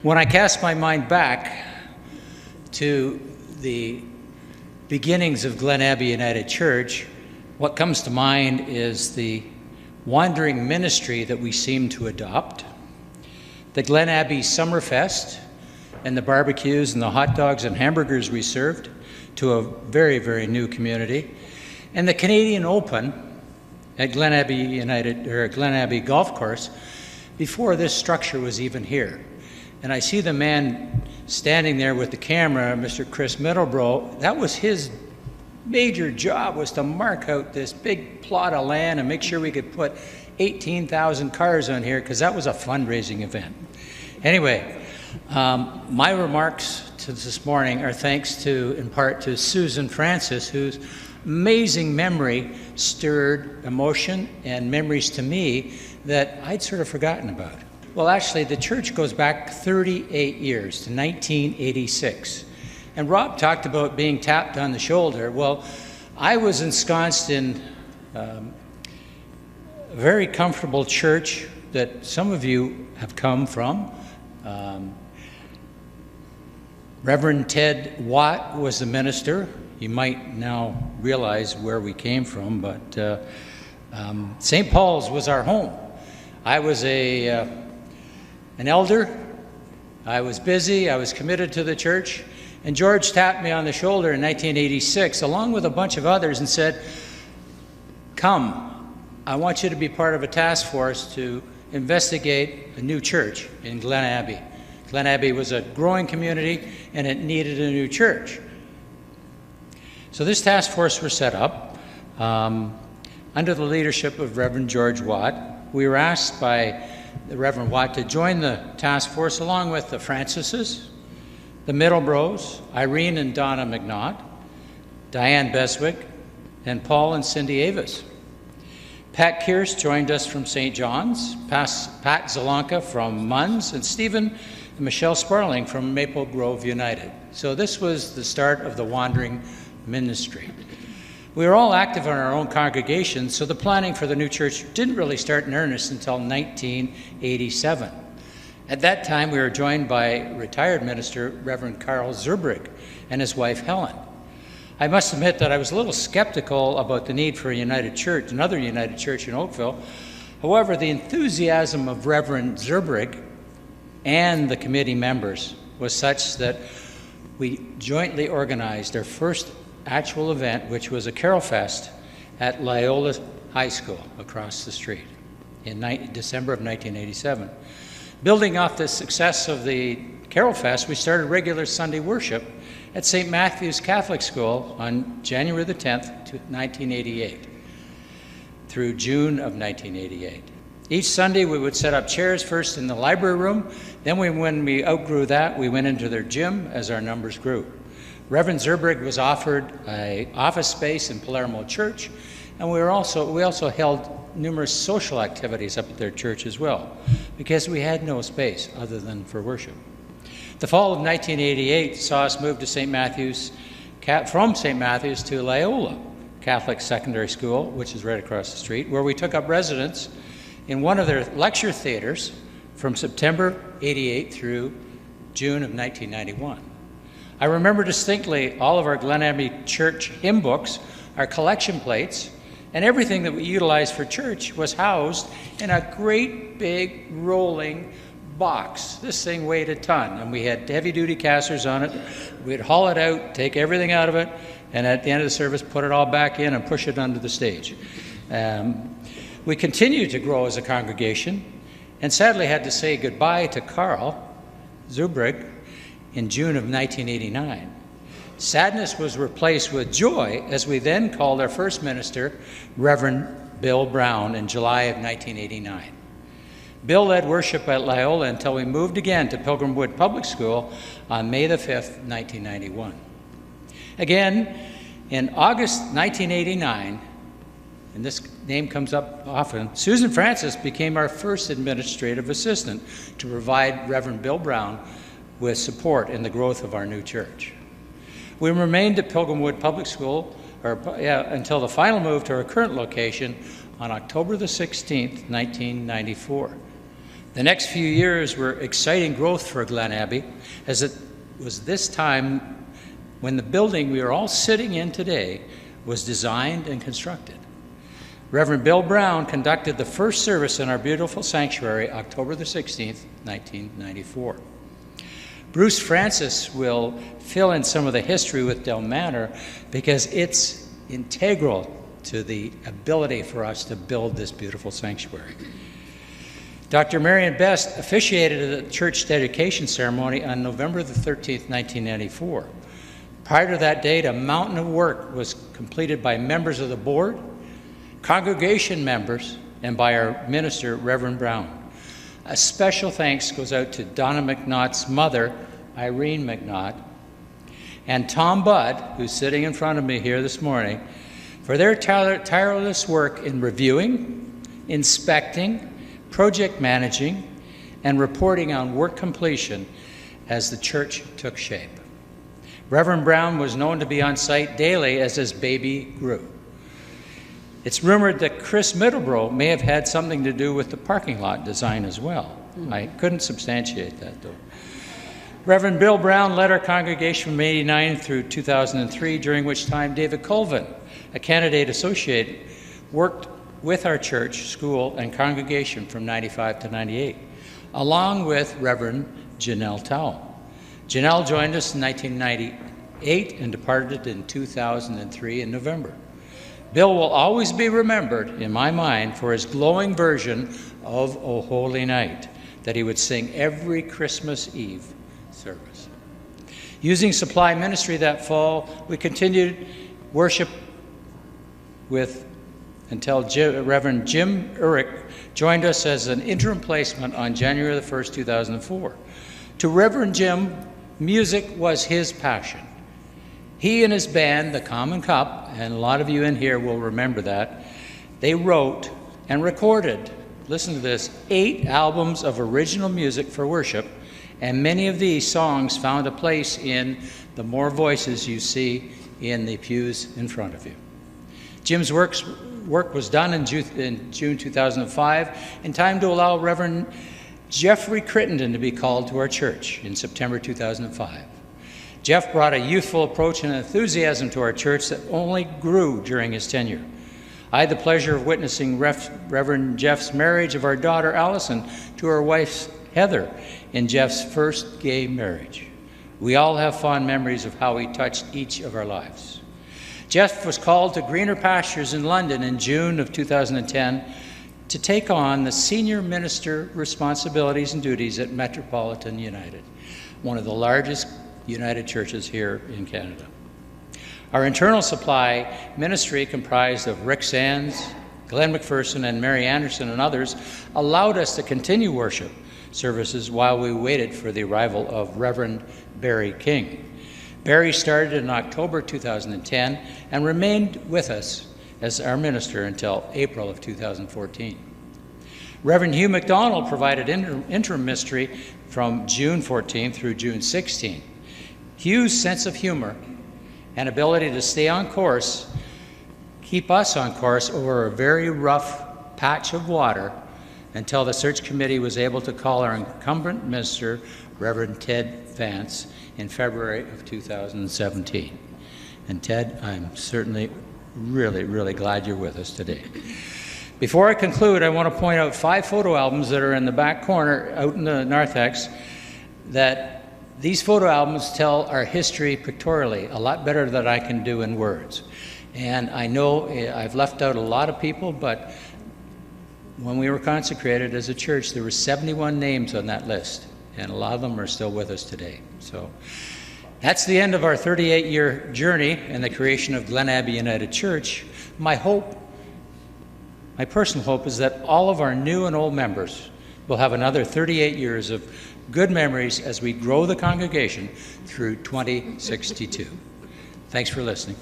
When I cast my mind back to the beginnings of Glen Abbey United Church, what comes to mind is the wandering ministry that we seem to adopt, the Glen Abbey Summerfest, and the barbecues and the hot dogs and hamburgers we served to a very, very new community, and the Canadian Open at Glen Abbey United, or Glen Abbey Golf Course, before this structure was even here. And I see the man standing there with the camera, Mr. Chris Middlebrough. That was his major job, was to mark out this big plot of land and make sure we could put 18,000 cars on here, because that was a fundraising event. Anyway, my remarks to this morning are thanks to, in part, to Susan Francis, whose amazing memory stirred emotion and memories to me that I'd sort of forgotten about. Well, actually, the church goes back 38 years to 1986. And Rob talked about being tapped on the shoulder. Well, I was ensconced in a very comfortable church that some of you have come from. Reverend Ted Watt was the minister. You might now realize where we came from, but St. Paul's was our home. I was an elder. I was busy. I was committed to the church. And George tapped me on the shoulder in 1986, along with a bunch of others, and said, "Come, I want you to be part of a task force to investigate a new church in Glen Abbey." Glen Abbey was a growing community, and it needed a new church. So this task force was set up under the leadership of Reverend George Watt. We were asked by the Reverend Watt to join the task force along with the Francises, the Middlebrows, Irene and Donna McNaught, Diane Beswick, and Paul and Cindy Avis. Pat Kearse joined us from St. John's, Pat Zalanka from Munns, and Stephen and Michelle Sparling from Maple Grove United. So this was the start of the wandering ministry. We were all active in our own congregations, so the planning for the new church didn't really start in earnest until 1987. At that time, we were joined by retired minister Reverend Carl Zurbrigg and his wife Helen. I must admit that I was a little skeptical about the need for a united church, another united church in Oakville. However, the enthusiasm of Reverend Zurbrigg and the committee members was such that we jointly organized our first actual event, which was a Carol Fest at Loyola High School across the street in December of 1987. Building off the success of the Carol Fest, we started regular Sunday worship at St. Matthew's Catholic School on January the 10th, 1988 through June of 1988. Each Sunday we would set up chairs first in the library room, then when we outgrew that, we went into their gym as our numbers grew. Reverend Zurbrigg was offered an office space in Palermo Church, and we also held numerous social activities up at their church as well, because we had no space other than for worship. The fall of 1988 saw us move to from St. Matthew's to Loyola Catholic Secondary School, which is right across the street, where we took up residence in one of their lecture theaters from September '88 through June of 1991. I remember distinctly all of our Glen Abbey Church hymn books, our collection plates, and everything that we utilized for church was housed in a great big rolling box. This thing weighed a ton, and we had heavy-duty casters on it. We'd haul it out, take everything out of it, and at the end of the service, put it all back in and push it under the stage. We continued to grow as a congregation, and sadly had to say goodbye to Carl Zurbrigg in June of 1989. Sadness was replaced with joy as we then called our first minister, Reverend Bill Brown, in July of 1989. Bill led worship at Loyola until we moved again to Pilgrim Wood Public School on May the 5th, 1991. Again, in August 1989, and this name comes up often, Susan Francis became our first administrative assistant to provide Reverend Bill Brown with support in the growth of our new church. We remained at Pilgrim Wood Public School until the final move to our current location on October the 16th, 1994. The next few years were exciting growth for Glen Abbey, as it was this time when the building we are all sitting in today was designed and constructed. Reverend Bill Brown conducted the first service in our beautiful sanctuary, October the 16th, 1994. Bruce Francis will fill in some of the history with Del Manor because it's integral to the ability for us to build this beautiful sanctuary. Dr. Marion Best officiated a church dedication ceremony on November the 13th, 1994. Prior to that date, a mountain of work was completed by members of the board, congregation members, and by our minister, Reverend Brown. A special thanks goes out to Donna McNaught's mother, Irene McNaught, and Tom Budd, who's sitting in front of me here this morning, for their tireless work in reviewing, inspecting, project managing, and reporting on work completion as the church took shape. Reverend Brown was known to be on site daily as his baby grew. It's rumored that Chris Middlebrough may have had something to do with the parking lot design as well. I couldn't substantiate that, though. Reverend Bill Brown led our congregation from 89 through 2003, during which time David Colvin, a candidate associate, worked with our church, school, and congregation from 95 to 98, along with Reverend Janelle Towell. Janelle joined us in 1998 and departed in 2003 in November. Bill will always be remembered in my mind for his glowing version of O Holy Night that he would sing every Christmas Eve service. Using supply ministry that fall, we continued worship until Reverend Jim Urich joined us as an interim placement on January the 1st, 2004. To Reverend Jim, music was his passion. He and his band, the Common Cup, and a lot of you in here will remember that, they wrote and recorded, listen to this, 8 albums of original music for worship, and many of these songs found a place in the more voices you see in the pews in front of you. Jim's work was done in June 2005, in time to allow Reverend Jeffrey Crittenden to be called to our church in September 2005. Jeff brought a youthful approach and enthusiasm to our church that only grew during his tenure. I had the pleasure of witnessing Reverend Jeff's marriage of our daughter Allison to her wife Heather in Jeff's first gay marriage. We all have fond memories of how he touched each of our lives. Jeff was called to greener pastures in London in June of 2010 to take on the senior minister responsibilities and duties at Metropolitan United, one of the largest United churches here in Canada. Our internal supply ministry, comprised of Rick Sands, Glenn McPherson, and Mary Anderson and others, allowed us to continue worship services while we waited for the arrival of Reverend Barry King. Barry started in October 2010 and remained with us as our minister until April of 2014. Reverend Hugh MacDonald provided interim ministry from June 14 through June 16. Hugh's sense of humor and ability to stay on course keep us on course over a very rough patch of water until the search committee was able to call our incumbent minister, Reverend Ted Vance, in February of 2017. And Ted, I'm certainly really glad you're with us today. Before I conclude, I want to point out 5 photo albums that are in the back corner out in the narthex. That these photo albums tell our history pictorially a lot better than I can do in words. And I know I've left out a lot of people, but when we were consecrated as a church, there were 71 names on that list, and a lot of them are still with us today. So that's the end of our 38-year journey in the creation of Glen Abbey United Church. My personal hope is that all of our new and old members will have another 38 years of good memories as we grow the congregation through 2062. Thanks for listening.